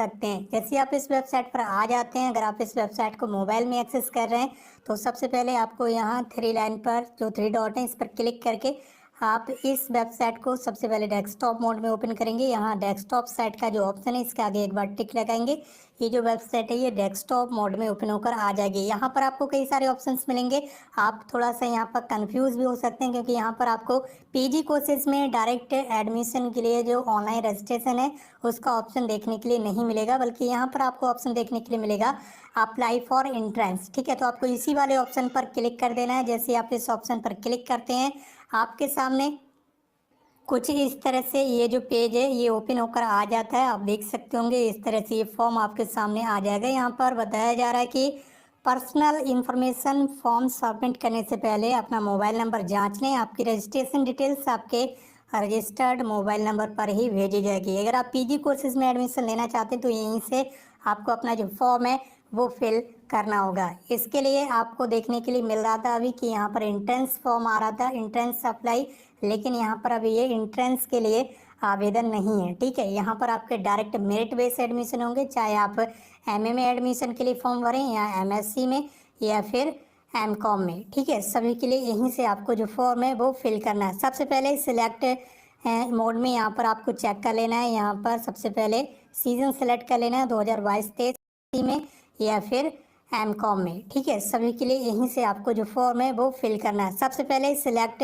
सकते हैं। जैसे आप इस वेबसाइट पर आ जाते हैं, अगर आप इस वेबसाइट को मोबाइल में एक्सेस कर रहे हैं तो सबसे पहले आपको यहाँ 3 लाइन पर जो 3 डॉट हैं इस पर क्लिक करके आप इस वेबसाइट को सबसे पहले डेस्कटॉप मोड में ओपन करेंगे। यहाँ डेस्कटॉप साइट का जो ऑप्शन है इसके आगे एक बार टिक लगाएंगे। ये जो वेबसाइट है ये डेस्कटॉप मोड में ओपन होकर आ जाएगी। यहाँ पर आपको कई सारे ऑप्शंस मिलेंगे। आप थोड़ा सा यहाँ पर कंफ्यूज भी हो सकते हैं क्योंकि यहाँ पर आपको पीजी कोर्सेज में डायरेक्ट एडमिशन के लिए जो ऑनलाइन रजिस्ट्रेशन है उसका ऑप्शन देखने के लिए नहीं मिलेगा, बल्कि यहाँ पर आपको ऑप्शन देखने के लिए मिलेगा अप्लाई फॉर एंट्रेंस। ठीक है, तो आपको इसी वाले ऑप्शन पर क्लिक कर देना है। जैसे आप इस ऑप्शन पर क्लिक करते हैं आपके सामने कुछ इस तरह से ये जो पेज है ये ओपन होकर आ जाता है। आप देख सकते होंगे इस तरह से ये फॉर्म आपके सामने आ जाएगा। यहाँ पर बताया जा रहा है कि पर्सनल इन्फॉर्मेशन फॉर्म सबमिट करने से पहले अपना मोबाइल नंबर जांच लें। आपकी रजिस्ट्रेशन डिटेल्स आपके रजिस्टर्ड मोबाइल नंबर पर ही भेजी जाएगी। अगर आप पीजी कोर्सेज में एडमिशन लेना चाहते हैं तो यहीं से आपको अपना जो फॉर्म है वो फिल करना होगा। इसके लिए आपको देखने के लिए मिल रहा था अभी कि यहाँ पर एंट्रेंस फॉर्म आ रहा था, एंट्रेंस अप्लाई, लेकिन यहाँ पर अभी ये एंट्रेंस के लिए आवेदन नहीं है। ठीक है, यहाँ पर आपके डायरेक्ट मेरिट बेस एडमिशन होंगे, चाहे आप एमए में एडमिशन के लिए फॉर्म भरें या एमएससी में या फिर एमकॉम में। ठीक है, सभी के लिए यहीं से आपको जो फॉर्म है वो फिल करना है। सबसे पहले सिलेक्ट मोड में यहाँ पर आपको चेक कर लेना है। यहाँ पर सबसे पहले सीजन सेलेक्ट कर लेना है 2022-23 में या फिर एमकॉम में। ठीक है, सभी के लिए यहीं से आपको जो फॉर्म है वो फिल करना है। सबसे पहले सिलेक्ट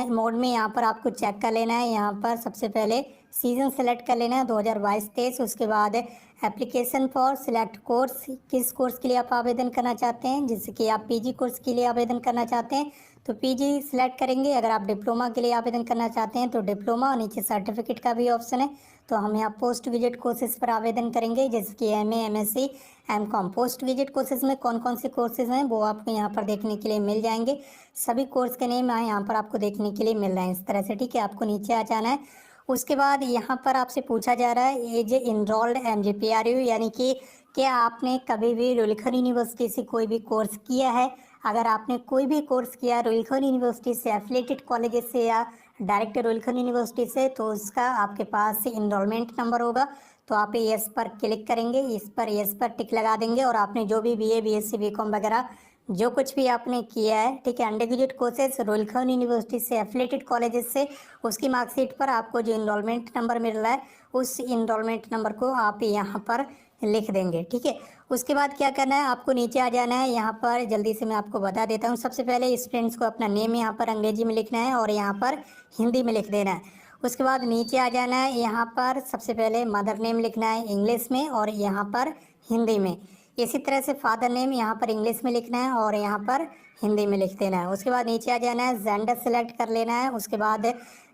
मोड में यहाँ पर आपको चेक कर लेना है। यहाँ पर सबसे पहले सीजन सेलेक्ट कर लेना है 2022-23। उसके बाद एप्लीकेशन फॉर सिलेक्ट कोर्स, किस कोर्स के लिए आप आवेदन करना चाहते हैं। जैसे कि आप पीजी कोर्स के लिए आवेदन करना चाहते हैं तो पीजी सिलेक्ट करेंगे। अगर आप डिप्लोमा के लिए आवेदन करना चाहते हैं तो डिप्लोमा, और नीचे सर्टिफिकेट का भी ऑप्शन है तो हम यहाँ पोस्ट ग्रेजुएट कोर्सेज पर आवेदन करेंगे, जैसे कि MA, MSc, MCom. Post graduate courses में कौन कौन से कोर्सेज हैं वो आपको यहाँ पर देखने के लिए मिल जाएंगे। सभी कोर्स के नेम यहाँ पर आपको देखने के लिए मिल रहे हैं इस तरह से। ठीक है, आपको नीचे आ जाना है। उसके बाद यहाँ पर आपसे पूछा जा रहा है एज इनरोल्ड एमजीपीआरयू, यानी कि क्या आपने कभी भी रुलखन यूनिवर्सिटी से कोई भी कोर्स किया है। अगर आपने कोई भी कोर्स किया रुलखन यूनिवर्सिटी से, एफिलेटेड कॉलेजेस से या डायरेक्ट रुलखन यूनिवर्सिटी से, तो उसका आपके पास इनरोलमेंट नंबर होगा। तो आप यस पर क्लिक करेंगे, इस पर यस पर टिक लगा देंगे और आपने जो भी बीए, बीएससी, बीकॉम वगैरह जो कुछ भी आपने किया है, ठीक है, अंडर ग्रेजुएट कोर्सेज रुलखन यूनिवर्सिटी से, एफिलेटेड कॉलेजेस से, उसकी मार्कशीट पर आपको जो इनरोलमेंट नंबर मिल रहा है उस इनरोलमेंट नंबर को आप यहाँ पर लिख देंगे। ठीक है, उसके बाद क्या करना है, आपको नीचे आ जाना है। यहाँ पर जल्दी से मैं आपको बता देता हूँ। सबसे पहले स्टूडेंट्स को अपना नेम यहाँ पर अंग्रेजी में लिखना है और यहाँ पर हिंदी में लिख देना है। उसके बाद नीचे आ जाना है। यहाँ पर सबसे पहले मदर नेम लिखना है इंग्लिश में और यहाँ पर हिंदी में। इसी तरह से फादर नेम यहाँ पर इंग्लिश में लिखना है और यहाँ पर हिंदी में लिख देना है। उसके बाद नीचे आ जाना है, जेंडर सेलेक्ट कर लेना है। उसके बाद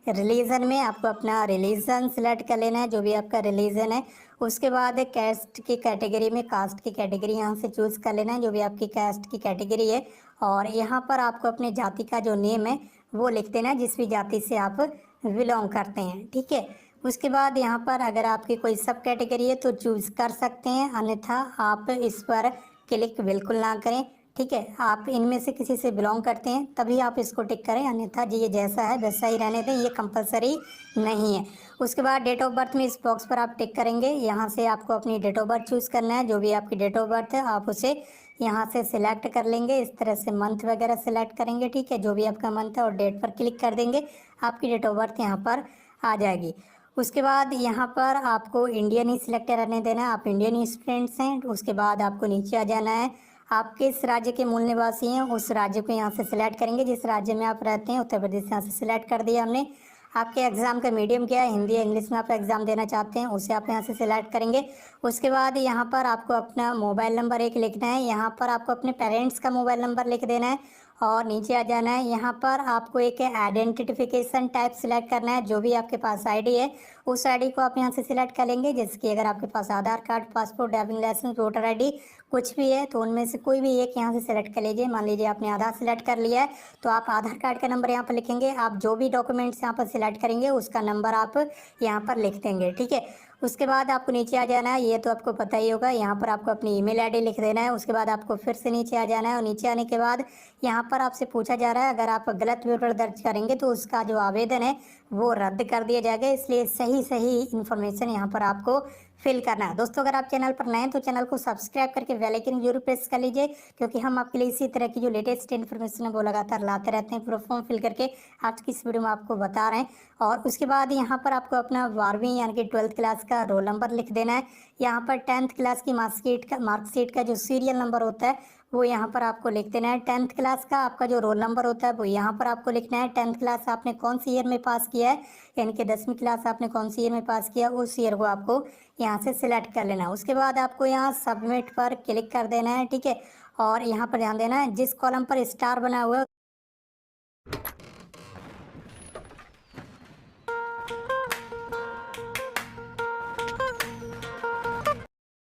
रिलीजन में आपको अपना रिलीजन सेलेक्ट कर लेना है, जो भी आपका रिलीजन है। उसके बाद कैस्ट की कैटेगरी में कास्ट की कैटेगरी यहाँ से चूज़ कर लेना है, जो भी आपकी कास्ट की कैटेगरी है। और यहाँ पर आपको अपने जाति का जो नेम है वो लिख देना है, जिस भी जाति से आप बिलोंग करते हैं। ठीक है, उसके बाद यहाँ पर अगर आपकी कोई सब कैटेगरी है तो चूज़ कर सकते हैं, अन्यथा आप इस पर क्लिक बिल्कुल ना करें। ठीक है, आप इनमें से किसी से बिलोंग करते हैं तभी आप इसको टिक करें, अन्यथा ये जैसा है वैसा ही रहने दें, ये कंपलसरी नहीं है। उसके बाद डेट ऑफ बर्थ में इस बॉक्स पर आप टिक करेंगे। यहाँ से आपको अपनी डेट ऑफ बर्थ चूज़ करना है, जो भी आपकी डेट ऑफ बर्थ है आप उसे यहाँ से सिलेक्ट कर लेंगे। इस तरह से मंथ वगैरह सिलेक्ट करेंगे। ठीक है, जो भी आपका मंथ है और डेट पर क्लिक कर देंगे, आपकी डेट ऑफ बर्थ यहाँ पर आ जाएगी। उसके बाद यहाँ पर आपको इंडियन ही सिलेक्ट रहने देना है, आप इंडियन स्टूडेंट्स हैं। उसके बाद आपको नीचे आ जाना है, आप किस राज्य के मूल निवासी हैं उस राज्य को यहाँ से सिलेक्ट करेंगे। जिस राज्य में आप रहते हैं, उत्तर प्रदेश यहाँ से सिलेक्ट कर दिया हमने। आपके एग्ज़ाम का मीडियम क्या है, हिंदी या इंग्लिश में आप एग्ज़ाम देना चाहते हैं, उसे आप यहाँ से सिलेक्ट करेंगे। उसके बाद यहाँ पर आपको अपना मोबाइल नंबर एक लिखना है। यहाँ पर आपको अपने पेरेंट्स का मोबाइल नंबर लिख देना है और नीचे आ जाना है। यहाँ पर आपको एक आइडेंटिफिकेशन टाइप सिलेक्ट करना है, जो भी आपके पास आईडी है उस आईडी को आप यहाँ से सिलेक्ट कर लेंगे। जैसे कि अगर आपके पास Aadhaar card, passport, driving licence, voter ID कुछ भी है तो उनमें से कोई भी एक यहाँ से सिलेक्ट कर लीजिए। मान लीजिए आपने आधार सिलेक्ट कर लिया है तो आप आधार कार्ड का नंबर यहाँ पर लिखेंगे। आप जो भी डॉक्यूमेंट्स यहाँ पर सिलेक्ट करेंगे उसका नंबर आप यहाँ पर लिख देंगे। ठीक है, उसके बाद आपको नीचे आ जाना है, ये तो आपको पता ही होगा। यहाँ पर आपको अपनी ईमेल आईडी लिख देना है। उसके बाद आपको फिर से नीचे आ जाना है और नीचे आने के बाद यहाँ पर आपसे पूछा जा रहा है अगर आप गलत विवरण दर्ज करेंगे तो उसका जो आवेदन है वो रद्द कर दिया जाएगा। इसलिए सही इन्फॉर्मेशन यहाँ पर आपको फिल करना है। दोस्तों अगर आप चैनल पर नए हैं तो चैनल को सब्सक्राइब करके बेल आइकन जरूर प्रेस कर लीजिए, क्योंकि हम आपके लिए इसी तरह की जो लेटेस्ट इन्फॉर्मेशन है वो लगातार लाते रहते हैं। पूरा फॉर्म फिल करके आज की इस वीडियो में आपको बता रहे हैं। और उसके बाद यहाँ पर आपको अपना 12वीं यानी कि 12th क्लास का रोल नंबर लिख देना है। यहाँ पर 10th क्लास की मार्कशीट का जो सीरियल नंबर होता है वो यहाँ पर आपको लिख देना है। 10th क्लास का आपका जो रोल नंबर होता है वो यहाँ पर आपको लिखना है। 10th क्लास आपने कौन सी ईयर में पास किया है, यानी कि 10वीं क्लास आपने कौन सी ईयर में पास किया, उस ईयर को आपको यहाँ से सिलेक्ट कर लेना है। उसके बाद आपको यहाँ सबमिट पर क्लिक कर देना है, ठीक है। और यहाँ पर ध्यान देना है जिस कॉलम पर स्टार बना हुआ है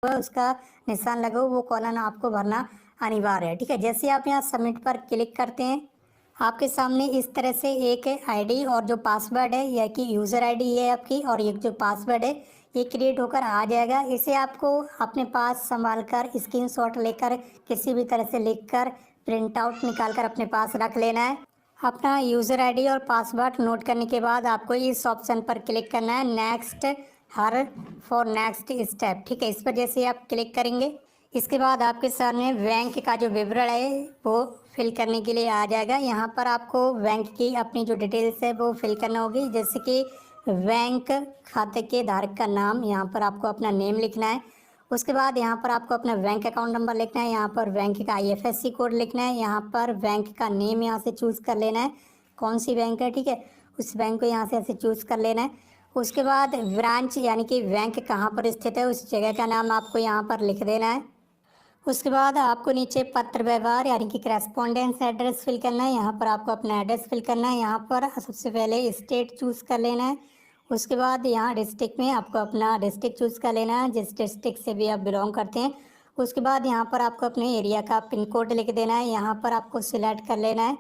उसका निशान लगा वो कॉलम आपको भरना अनिवार्य है, ठीक है। जैसे आप यहाँ सबमिट पर क्लिक करते हैं आपके सामने इस तरह से एक आईडी और जो पासवर्ड है यह कि यूज़र आईडी है आपकी, और एक जो पासवर्ड है ये क्रिएट होकर आ जाएगा। इसे आपको अपने पास संभाल कर स्क्रीनशॉट लेकर किसी भी तरह से लिखकर प्रिंट आउट निकाल कर अपने पास रख लेना है। अपना यूज़र आईडी और पासवर्ड नोट करने के बाद आपको इस ऑप्शन पर क्लिक करना है, next her for next step, ठीक है। इस पर जैसे आप क्लिक करेंगे इसके बाद आपके सामने बैंक का जो विवरण है वो फिल करने के लिए आ जाएगा। यहाँ पर आपको बैंक की अपनी जो डिटेल्स है वो फिल करना होगी, जैसे कि बैंक खाते के धारक का नाम, यहाँ पर आपको अपना नेम लिखना है। उसके बाद यहाँ पर आपको अपना बैंक अकाउंट नंबर लिखना है, यहाँ पर बैंक का IFSC कोड लिखना है, यहाँ पर बैंक का नेम यहाँ से चूज़ कर लेना है, कौन सी बैंक है, ठीक है, उस बैंक को यहाँ से ऐसे चूज़ कर लेना है। उसके बाद ब्रांच यानी कि बैंक कहाँ पर स्थित है उस जगह का नाम आपको यहाँ पर लिख देना है। उसके बाद आपको नीचे पत्र व्यवहार यानी कि करस्पॉन्डेंस एड्रेस फिल करना है, यहाँ पर आपको अपना एड्रेस फिल करना है। यहाँ पर सबसे पहले स्टेट चूज़ कर लेना है। उसके बाद यहाँ डिस्ट्रिक्ट में आपको अपना डिस्ट्रिक्ट चूज़ कर लेना है, जिस डिस्ट्रिक्ट से भी आप बिलोंग करते हैं। उसके बाद यहाँ पर आपको अपने एरिया का पिन कोड लिख देना है। यहाँ पर आपको सिलेक्ट कर लेना है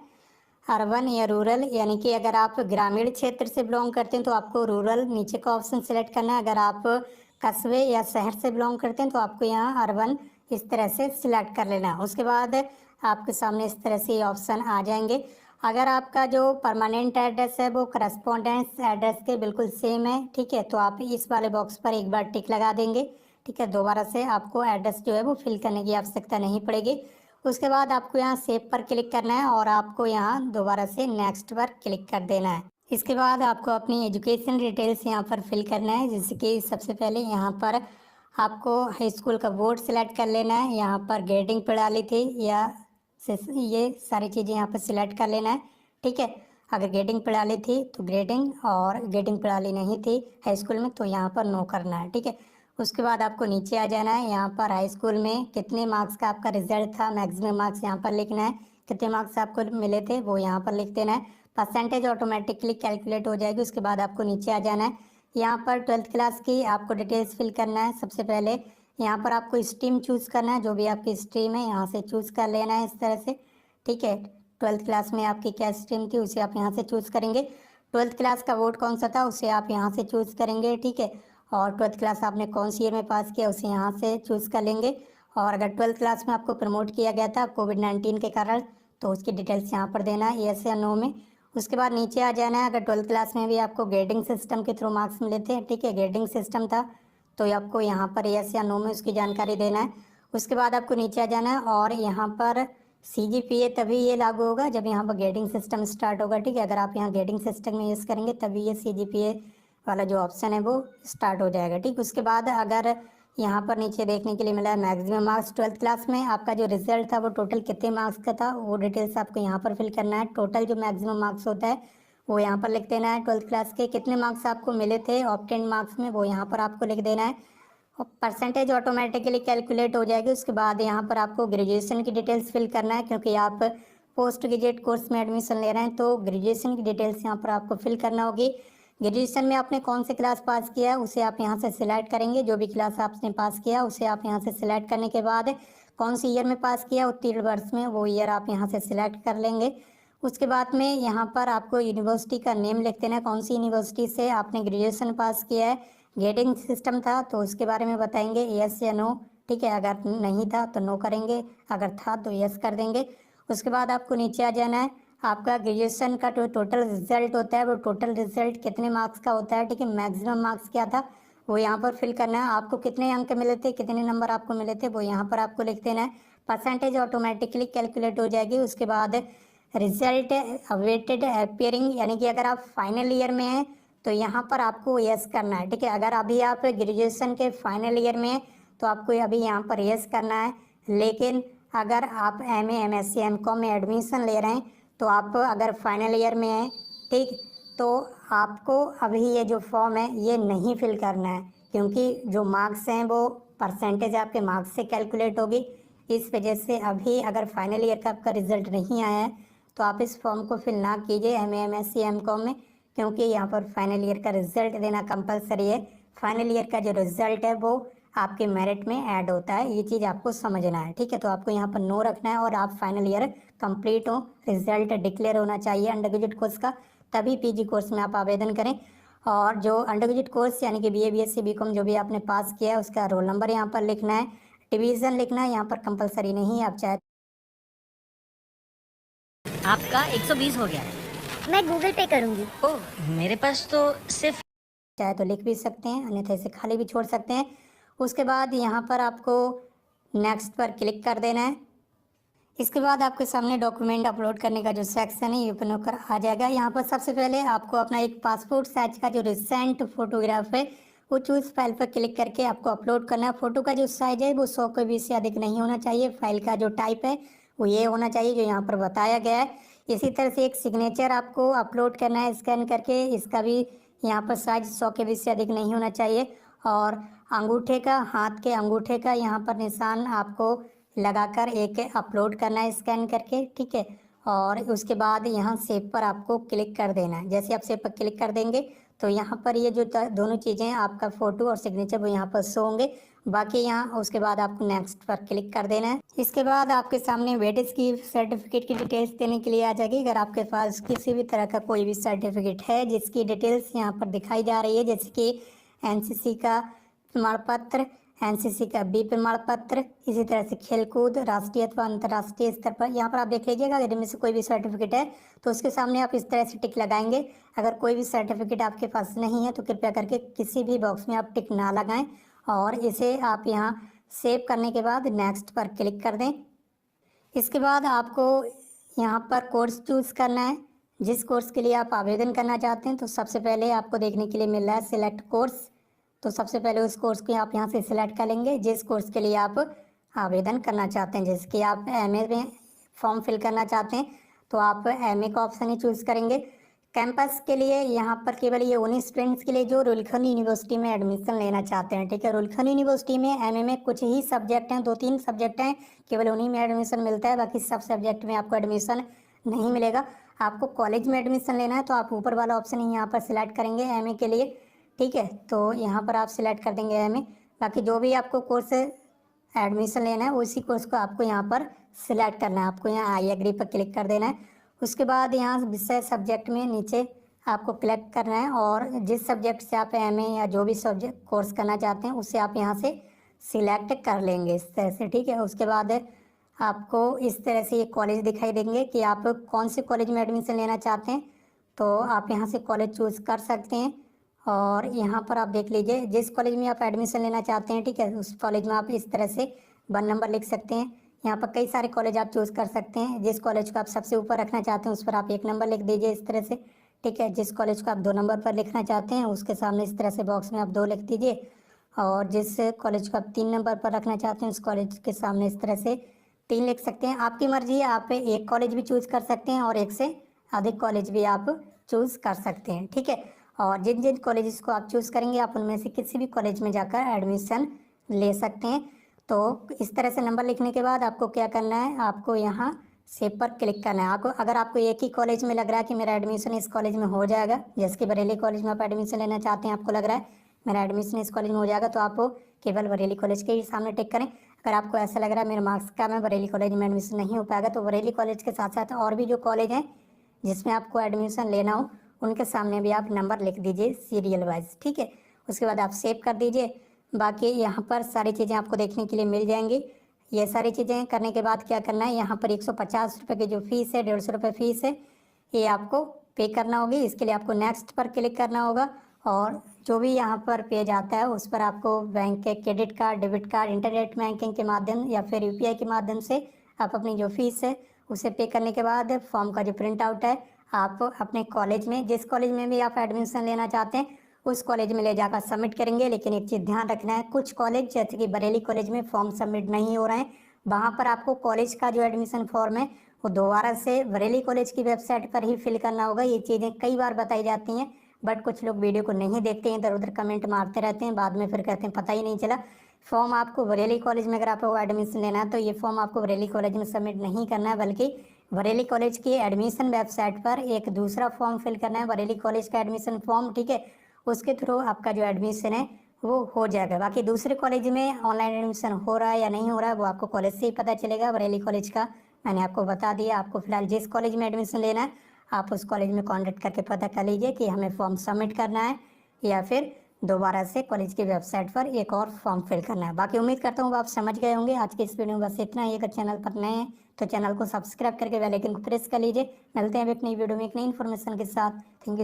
अर्बन या रूरल, यानी कि अगर आप ग्रामीण क्षेत्र से बिलोंग करते हैं तो आपको रूरल नीचे का ऑप्शन सिलेक्ट करना है। अगर आप कस्बे या शहर से बिलोंग करते हैं तो आपको यहाँ अर्बन इस तरह से सिलेक्ट कर लेना है। उसके बाद आपके सामने इस तरह से ऑप्शन आ जाएंगे। अगर आपका जो परमानेंट एड्रेस है वो करस्पॉन्डेंस एड्रेस के बिल्कुल सेम है, ठीक है, तो आप इस वाले बॉक्स पर एक बार टिक लगा देंगे, ठीक है। दोबारा से आपको एड्रेस जो है वो फिल करने की आवश्यकता नहीं पड़ेगी। उसके बाद आपको यहाँ सेव पर क्लिक करना है और आपको यहाँ दोबारा से नेक्स्ट पर क्लिक कर देना है। इसके बाद आपको अपनी एजुकेशन डिटेल्स यहाँ पर फिल करना है, जैसे कि सबसे पहले यहाँ पर आपको हाई स्कूल का बोर्ड सिलेक्ट कर लेना है। यहाँ पर ग्रेडिंग प्रणाली थी या ये सारी चीज़ें यहाँ पर सिलेक्ट कर लेना है, ठीक है। अगर ग्रेडिंग प्रणाली थी तो ग्रेडिंग, और ग्रेडिंग प्रणाली नहीं थी हाई स्कूल में तो यहाँ पर नो करना है, ठीक है। उसके बाद आपको नीचे आ जाना है। यहाँ पर हाई स्कूल में कितने मार्क्स का आपका रिजल्ट था, मैक्सिमम मार्क्स यहाँ पर लिखना है, कितने मार्क्स आपको मिले थे वो यहाँ पर लिख देना है। परसेंटेज ऑटोमेटिकली कैलकुलेट हो जाएगी। उसके बाद आपको नीचे आ जाना है। यहाँ पर 12th क्लास की आपको डिटेल्स फिल करना है। सबसे पहले यहाँ पर आपको स्ट्रीम चूज़ करना है, जो भी आपकी स्ट्रीम है यहाँ से चूज़ कर लेना है इस तरह से, ठीक है। 12th क्लास में आपकी क्या स्ट्रीम थी उसे आप यहाँ से चूज़ करेंगे। 12th क्लास का बोर्ड कौन सा था उसे आप यहाँ से चूज़ करेंगे, ठीक है। और 12th क्लास आपने कौन सी ईयर में पास किया उसे यहाँ से चूज़ कर लेंगे। और अगर 12th क्लास में आपको प्रमोट किया गया था कोविड-19 के कारण तो उसकी डिटेल्स यहाँ पर देना है, येस या नो में। उसके बाद नीचे आ जाना है। अगर 12th क्लास में भी आपको ग्रेडिंग सिस्टम के थ्रू मार्क्स मिले थे, ठीक है, ग्रेडिंग सिस्टम था तो आपको यहाँ पर येस या नो में उसकी जानकारी देना है। उसके बाद आपको नीचे आ जाना है और यहाँ पर CGPA तभी ये लागू होगा जब यहाँ पर ग्रेडिंग सिस्टम स्टार्ट होगा, ठीक है। अगर आप यहाँ ग्रेडिंग सिस्टम में यूज़ करेंगे तभी ये CGPA वाला जो ऑप्शन है वो स्टार्ट हो जाएगा, ठीक। उसके बाद अगर यहाँ पर नीचे देखने के लिए मिला है मैक्सिमम मार्क्स 12th क्लास में आपका जो रिजल्ट था वो टोटल कितने मार्क्स का था वो डिटेल्स आपको यहाँ पर फिल करना है। टोटल जो मैक्सिमम मार्क्स होता है वो यहाँ पर लिख देना है। 12th क्लास के कितने मार्क्स आपको मिले थे ऑब्टेन मार्क्स में वो यहाँ पर आपको लिख देना है। और परसेंटेज ऑटोमेटिकली कैलकुलेट हो जाएगी। उसके बाद यहाँ पर आपको ग्रेजुएशन की डिटेल्स फिल करना है, क्योंकि आप पोस्ट ग्रेजुएट कोर्स में एडमिशन ले रहे हैं तो ग्रेजुएशन की डिटेल्स यहाँ पर आपको फिल करना होगी। ग्रेजुएशन में आपने कौन से क्लास पास किया उसे आप यहाँ से सिलेक्ट करेंगे। जो भी क्लास आपने पास किया उसे आप यहाँ से सिलेक्ट करने के बाद कौन सी ईयर में पास किया उत्तीर्ण वर्ष में वो ईयर आप यहाँ से सिलेक्ट कर लेंगे। उसके बाद में यहाँ पर आपको यूनिवर्सिटी का नेम लिख देना है, कौन सी यूनिवर्सिटी से आपने ग्रेजुएशन पास किया है। ग्रेडिंग सिस्टम था तो उसके बारे में बताएंगे येस या नो, ठीक है। अगर नहीं था तो नो करेंगे, अगर था तो येस कर देंगे। उसके बाद आपको नीचे आ जाना है। आपका ग्रेजुएशन का जो टोटल रिजल्ट होता है वो टोटल रिजल्ट कितने मार्क्स का होता है, ठीक है। मैक्सिमम मार्क्स क्या था वो यहाँ पर फिल करना है। आपको कितने अंक मिले थे, कितने नंबर आपको मिले थे, वो यहाँ पर आपको लिख देना है। परसेंटेज ऑटोमेटिकली कैलकुलेट हो जाएगी। उसके बाद रिजल्ट अवेटेड अपियरिंग, यानी कि अगर आप फाइनल ईयर में हैं तो यहाँ पर आपको यस करना है, ठीक है। अगर अभी आप ग्रेजुएशन के फाइनल ईयर में हैं तो आपको अभी यहाँ पर यस करना है। लेकिन अगर आप MA MSc MCOM में एडमिशन ले रहे हैं तो आप अगर फाइनल ईयर में हैं, ठीक, तो आपको अभी ये जो फॉर्म है ये नहीं फिल करना है, क्योंकि जो मार्क्स हैं वो परसेंटेज आपके मार्क्स से कैलकुलेट होगी। इस वजह से अभी अगर फाइनल ईयर का आपका रिजल्ट नहीं आया है तो आप इस फॉर्म को फिल ना कीजिए MA MSc MCOM में, क्योंकि यहाँ पर फाइनल ईयर का रिजल्ट देना कंपलसरी है। फाइनल ईयर का जो रिजल्ट है वो आपके मेरिट में ऐड होता है, ये चीज़ आपको समझना है, ठीक है। तो आपको यहाँ पर नो रखना है और आप फाइनल ईयर कंप्लीट हो, रिजल्ट डिक्लेयर होना चाहिए अंडर ग्रेजुएट कोर्स का, तभी PG कोर्स में आप आवेदन करें। और जो अंडर ग्रेजुएट कोर्स यानी कि BA BSc BCom जो भी आपने पास किया है उसका रोल नंबर यहाँ पर लिखना है, डिवीज़न लिखना है, यहाँ पर कंपलसरी नहीं है, आप चाहे आपका 120 हो गया है। मैं गूगल पे करूंगी। ओह, मेरे पास तो सिर्फ चाहे तो लिख भी सकते हैं, अन्यथा इसे खाली भी छोड़ सकते हैं। उसके बाद यहाँ पर आपको नेक्स्ट पर क्लिक कर देना है। इसके बाद आपके सामने डॉक्यूमेंट अपलोड करने का जो सेक्शन है ये ओपन होकर आ जाएगा। यहाँ पर सबसे पहले आपको अपना एक पासपोर्ट साइज का जो रिसेंट फोटोग्राफ है वो चूज फाइल पर क्लिक करके आपको अपलोड करना है। फोटो का जो साइज है वो 100 KB से अधिक नहीं होना चाहिए। फाइल का जो टाइप है वो ये होना चाहिए जो यहाँ पर बताया गया है। इसी तरह से एक सिग्नेचर आपको अपलोड करना है स्कैन करके, इसका भी यहाँ पर साइज 100 KB से अधिक नहीं होना चाहिए। और अंगूठे का, हाथ के अंगूठे का यहाँ पर निशान आपको लगाकर एक अपलोड करना है स्कैन करके, ठीक है। और उसके बाद यहाँ सेव पर आपको क्लिक कर देना है। जैसे आप सेव पर क्लिक कर देंगे तो यहाँ पर ये जो दोनों चीज़ें हैं, आपका फ़ोटो और सिग्नेचर, वो यहाँ पर शो होंगे। बाकी यहाँ उसके बाद आपको नेक्स्ट पर क्लिक कर देना है। इसके बाद आपके सामने वेटेज की सर्टिफिकेट की डिटेल्स देने के लिए आ जाएगी। अगर आपके पास किसी भी तरह का कोई भी सर्टिफिकेट है जिसकी डिटेल्स यहाँ पर दिखाई जा रही है, जैसे कि NCC का प्रमाण पत्र, NCC का B प्रमाण पत्र, इसी तरह से खेलकूद, राष्ट्रीय अथवा अंतर्राष्ट्रीय स्तर पर, यहाँ पर आप देख लीजिएगा अगर इनमें से कोई भी सर्टिफिकेट है तो उसके सामने आप इस तरह से टिक लगाएंगे। अगर कोई भी सर्टिफिकेट आपके पास नहीं है तो कृपया करके किसी भी बॉक्स में आप टिक ना लगाएं और इसे आप यहाँ सेव करने के बाद नेक्स्ट पर क्लिक कर दें। इसके बाद आपको यहाँ पर कोर्स चूज़ करना है, जिस कोर्स के लिए आप आवेदन करना चाहते हैं। तो सबसे पहले आपको देखने के लिए मिल रहा है सिलेक्ट कोर्स, तो सबसे पहले उस कोर्स को आप यहाँ से सिलेक्ट कर लेंगे जिस कोर्स के लिए आप आवेदन करना चाहते हैं। जैसे कि आप MA में फॉर्म फिल करना चाहते हैं तो आप MA का ऑप्शन ही चूज़ करेंगे। कैंपस के लिए यहाँ पर केवल ये उन्हीं स्टूडेंट्स के लिए जो रुलखंड यूनिवर्सिटी में एडमिशन लेना चाहते हैं, ठीक है। रुलखंड यूनिवर्सिटी में MA में कुछ ही सब्जेक्ट हैं, 2-3 सब्जेक्ट हैं, केवल उन्हीं में एडमिशन मिलता है, बाकी सब सब्जेक्ट में आपको एडमिशन नहीं मिलेगा। आपको कॉलेज में एडमिशन लेना है तो आप ऊपर वाला ऑप्शन ही यहाँ पर सिलेक्ट करेंगे MA के लिए, ठीक है। तो यहाँ पर आप सिलेक्ट कर देंगे MA। बाकी जो भी आपको कोर्स एडमिशन लेना है उसी कोर्स को आपको यहाँ पर सिलेक्ट करना है। आपको यहाँ आई एग्री पर क्लिक कर देना है। उसके बाद यहाँ विषय सब्जेक्ट में नीचे आपको क्लिक करना है और जिस सब्जेक्ट से आप MA या जो भी सब्जेक्ट कोर्स करना चाहते हैं उसे आप यहाँ से सिलेक्ट कर लेंगे इस तरह से, ठीक है। उसके बाद आपको इस तरह से ये कॉलेज दिखाई देंगे कि आप कौन से कॉलेज में एडमिशन लेना चाहते हैं, तो आप यहाँ से कॉलेज चूज़ कर सकते हैं। और यहाँ पर आप देख लीजिए जिस कॉलेज में आप एडमिशन लेना चाहते हैं, ठीक है, उस कॉलेज में आप इस तरह से 1 नंबर लिख सकते हैं। यहाँ पर कई सारे कॉलेज आप चूज़ कर सकते हैं। जिस कॉलेज को आप सबसे ऊपर रखना चाहते हैं उस पर आप 1 नंबर लिख दीजिए इस तरह से, ठीक है। जिस कॉलेज को आप 2 नंबर पर लिखना चाहते हैं उसके सामने इस तरह से बॉक्स में आप 2 लिख दीजिए। और जिस कॉलेज को आप 3 नंबर पर रखना चाहते हैं उस कॉलेज के सामने इस तरह से 3 लिख सकते हैं। आपकी मर्जी है, आप एक कॉलेज भी चूज़ कर सकते हैं और एक से अधिक कॉलेज भी आप चूज़ कर सकते हैं, ठीक है। और जिन जिन कॉलेजेस को आप चूज़ करेंगे आप उनमें से किसी भी कॉलेज में जाकर एडमिशन ले सकते हैं। तो इस तरह से नंबर लिखने के बाद आपको क्या करना है, आपको यहाँ सेव पर क्लिक करना है। आपको अगर आपको एक ही कॉलेज में लग रहा है कि मेरा एडमिशन इस कॉलेज में हो जाएगा, जैसे कि बरेली कॉलेज में आप एडमिशन लेना चाहते हैं, आपको लग रहा है मेरा एडमिशन इस कॉलेज में हो जाएगा, तो आप केवल बरेली कॉलेज के ही सामने टिक करें। अगर आपको ऐसा लग रहा है मेरे मार्क्स का मैं बरेली कॉलेज में एडमिशन नहीं हो पाएगा, तो बरेली कॉलेज के साथ साथ और भी जो कॉलेज हैं जिसमें आपको एडमिशन लेना हो उनके सामने भी आप नंबर लिख दीजिए सीरियल वाइज, ठीक है। उसके बाद आप सेव कर दीजिए। बाकी यहाँ पर सारी चीज़ें आपको देखने के लिए मिल जाएंगी। ये सारी चीज़ें करने के बाद क्या करना है, यहाँ पर 150 रुपये की जो फीस है, 150 रुपये फीस है, ये आपको पे करना होगी। इसके लिए आपको नेक्स्ट पर क्लिक करना होगा और जो भी यहाँ पर पेज आता है उस पर आपको बैंक के credit card, debit card, internet banking के माध्यम या फिर यूपीआई के माध्यम से आप अपनी जो फीस है उसे पे करने के बाद फॉर्म का जो प्रिंट आउट है आप अपने कॉलेज में, जिस कॉलेज में भी आप एडमिशन लेना चाहते हैं उस कॉलेज में ले जाकर सबमिट करेंगे। लेकिन एक चीज़ ध्यान रखना है, कुछ कॉलेज जैसे कि बरेली कॉलेज में फॉर्म सबमिट नहीं हो रहे हैं, वहाँ पर आपको कॉलेज का जो एडमिशन फॉर्म है वो दोबारा से बरेली कॉलेज की वेबसाइट पर ही फिल करना होगा। ये चीज़ें कई बार बताई जाती हैं बट कुछ लोग वीडियो को नहीं देखते हैं, इधर उधर कमेंट मारते रहते हैं, बाद में फिर कहते हैं पता ही नहीं चला। फॉर्म आपको बरेली कॉलेज में अगर आपको एडमिशन लेना है तो ये फॉर्म आपको बरेली कॉलेज में सबमिट नहीं करना है, बल्कि बरेली कॉलेज की एडमिशन वेबसाइट पर एक दूसरा फॉर्म फिल करना है, बरेली कॉलेज का एडमिशन फॉर्म, ठीक है। उसके थ्रू आपका जो एडमिशन है वो हो जाएगा। बाकी दूसरे कॉलेज में ऑनलाइन एडमिशन हो रहा है या नहीं हो रहा है वो आपको कॉलेज से ही पता चलेगा। बरेली कॉलेज का मैंने आपको बता दिया। आपको फिलहाल जिस कॉलेज में एडमिशन लेना है आप उस कॉलेज में कॉन्टेक्ट करके पता कर लीजिए कि हमें फॉर्म सबमिट करना है या फिर दोबारा से कॉलेज की वेबसाइट पर एक और फॉर्म फिल करना है। बाकी उम्मीद करता हूँ आप समझ गए होंगे। आज की इस वीडियो में बस इतना ही। अगर चैनल पर नए हैं तो चैनल को सब्सक्राइब करके बेल आइकन को प्रेस कर लीजिए। मिलते हैं एक नई वीडियो में एक नई इन्फॉर्मेशन के साथ। Thank you.